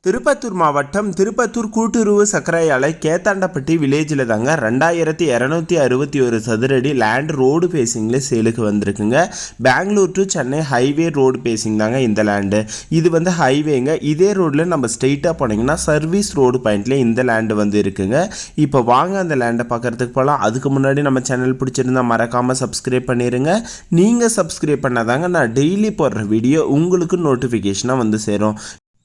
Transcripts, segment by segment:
திருப்பத்தூர் மாவட்டம் திருப்பத்தூர் கூட்டுறவு சர்க்கரை ஆலை கேத்தாண்டப்பட்டி வில்லேஜில் தாங்க 2261 சதுரடி லேண்ட் ரோடு பேசிங்கில் சேலுக்கு வந்திருக்குங்க. Bangalore to Chennai highway road facing தாங்க இந்த லேண்டு. இது வந்து ஹைவேங்க. இதே ரோடில் நம்ம ஸ்ட்ரெயிட்டாக போனீங்கன்னா சர்வீஸ் ரோடு பாயிண்ட்ல இந்த லேண்டு வந்து இருக்குங்க. இப்போ வாங்க அந்த லேண்டை பார்க்கறதுக்கு போகலாம். அதுக்கு முன்னாடி நம்ம சேனல் பிடிச்சிருந்தா மறக்காமல் சப்ஸ்கிரைப் பண்ணிடுங்க. நீங்கள் சப்ஸ்கிரைப் பண்ணாதாங்க நான் டெய்லி போடுற வீடியோ உங்களுக்கு நோட்டிஃபிகேஷனாக வந்து சேரும்.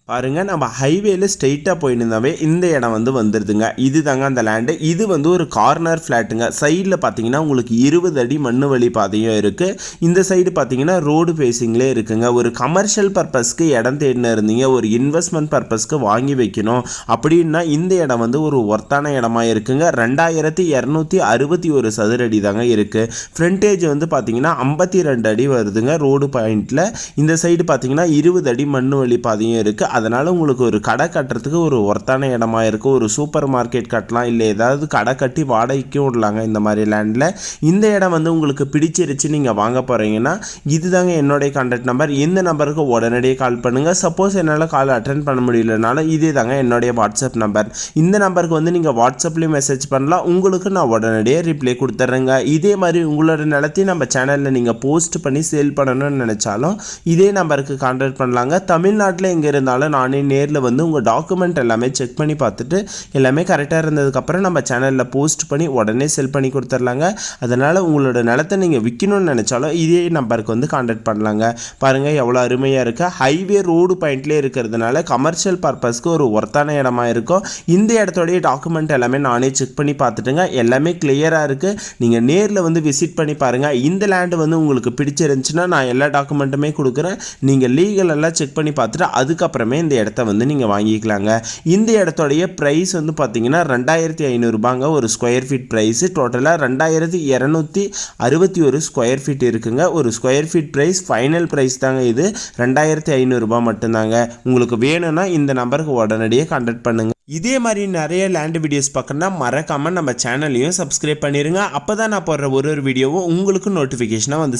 பாருங்கள், நம்ம ஹைவேல ஸ்ட்ரெயிட்டாக போயிருந்தாவே இந்த இடம் வந்து வந்துடுதுங்க. இது தாங்க அந்த லேண்டு. இது வந்து ஒரு கார்னர் ஃப்ளாட்டுங்க. சைடில் பார்த்தீங்கன்னா உங்களுக்கு 20 அடி மண்ணு வழி பாதையும் இருக்குது. இந்த சைடு பார்த்தீங்கன்னா ரோடு ஃபேஸிங்லேயே இருக்குங்க. ஒரு கமர்ஷியல் பர்பஸ்க்கு இடம் தேடின இருந்தீங்க, ஒரு இன்வெஸ்ட்மெண்ட் பர்பஸ்க்கு வாங்கி வைக்கணும் அப்படின்னா இந்த இடம் வந்து ஒரு ஒர்த்தான இடமா இருக்குங்க. 2261 சதுரடி தாங்க இருக்குது. ஃப்ரண்டேஜ் வந்து பார்த்தீங்கன்னா 52 அடி வருதுங்க ரோடு பாயிண்டில். இந்த சைடு பார்த்தீங்கன்னா 20 அடி மண்ணு வழி பாதையும் இருக்குது. அதனால் உங்களுக்கு ஒரு கடை கட்டுறதுக்கு ஒரு ஒர்த்தான இடமா இருக்குது. ஒரு சூப்பர் மார்க்கெட் கட்டலாம், இல்லை ஏதாவது கடை கட்டி வாடகைக்கும் விடலாங்க இந்த மாதிரி லேண்டில். இந்த இடம் வந்து உங்களுக்கு பிடிச்சிருச்சு, நீங்கள் வாங்க போகிறீங்கன்னா இதுதாங்க என்னுடைய கான்டாக்ட் நம்பர். இந்த நம்பருக்கு உடனடியே கால் பண்ணுங்கள். சப்போஸ் என்னால் கால் அட்டென்ட் பண்ண முடியலனாலும் இதே தாங்க என்னுடைய வாட்ஸ்அப் நம்பர். இந்த நம்பருக்கு வந்து நீங்கள் வாட்ஸ்அப்லேயும் மெசேஜ் பண்ணலாம். உங்களுக்கு நான் உடனடியே ரிப்ளை கொடுத்துட்றேங்க. இதே மாதிரி உங்களோட நிலத்தையும் நம்ம சேனலில் நீங்கள் போஸ்ட் பண்ணி சேல் பண்ணணும்னு நினச்சாலும் இதே நம்பருக்கு கான்டாக்ட் பண்ணலாங்க. தமிழ்நாட்டில் எங்கே இருந்தாலும் நானே நேரில் வந்து உங்கள் டாக்குமெண்ட் எல்லாமே செக் பண்ணி பார்த்துட்டு எல்லாமே கரெக்டாக இருந்ததுக்கப்புறம் நம்ம சேனலில் போஸ்ட் பண்ணி உடனே செல் பண்ணி கொடுத்துர்லாங்க. அதனால் உங்களோட நிலத்தை நீங்கள் விற்கணும்னு நினச்சாலும் இதே நம்பருக்கு வந்து கான்டாக்ட் பண்ணலாங்க. பாருங்கள் எவ்வளோ அருமையாக இருக்குது. ஹைவே ரோடு பாயிண்ட்லேயே இருக்கிறதுனால கமர்ஷியல் பர்பஸ்க்கு ஒரு ஒர்த்தான இடமா இருக்கும். இந்த இடத்தோடைய டாக்குமெண்ட் எல்லாமே நானே செக் பண்ணி பார்த்துட்டுங்க, எல்லாமே கிளியராக இருக்குது. நீங்கள் நேரில் வந்து விசிட் பண்ணி பாருங்கள். இந்த லேண்டு வந்து உங்களுக்கு பிடிச்சிருந்துச்சுன்னா நான் எல்லா டாக்குமெண்ட்டுமே கொடுக்குறேன். நீங்கள் லீகல் எல்லாம் செக் பண்ணி பார்த்துட்டு அதுக்கப்புறமே இந்த இடத்த வந்து நீங்கள் வாங்கிக்கலாங்க. இந்த இடத்தோடைய ப்ரைஸ் வந்து பார்த்தீங்கன்னா 2500 ஒரு ஸ்கொயர் ஃபீட் ப்ரைஸு. டோட்டலாக 2261 ஸ்கொயர் ஃபீட் இருக்குங்க. ஒரு square feet price final price தாங்க இது. 2500 மட்டும்தாங்க. உங்களுக்கு வேணும்னா இந்த நம்பருக்கு உடனடியே கான்டாக்ட் பண்ணுங்கள். இதே மாதிரி நிறைய லேண்ட் வீடியோஸ் பார்க்கணுன்னா மறக்காமல் நம்ம சேனலையும் சப்ஸ்கிரைப் பண்ணிடுங்க. அப்போ தான் நான் போடுற ஒரு வீடியோவும் உங்களுக்கு நோட்டிஃபிகேஷனாக வந்து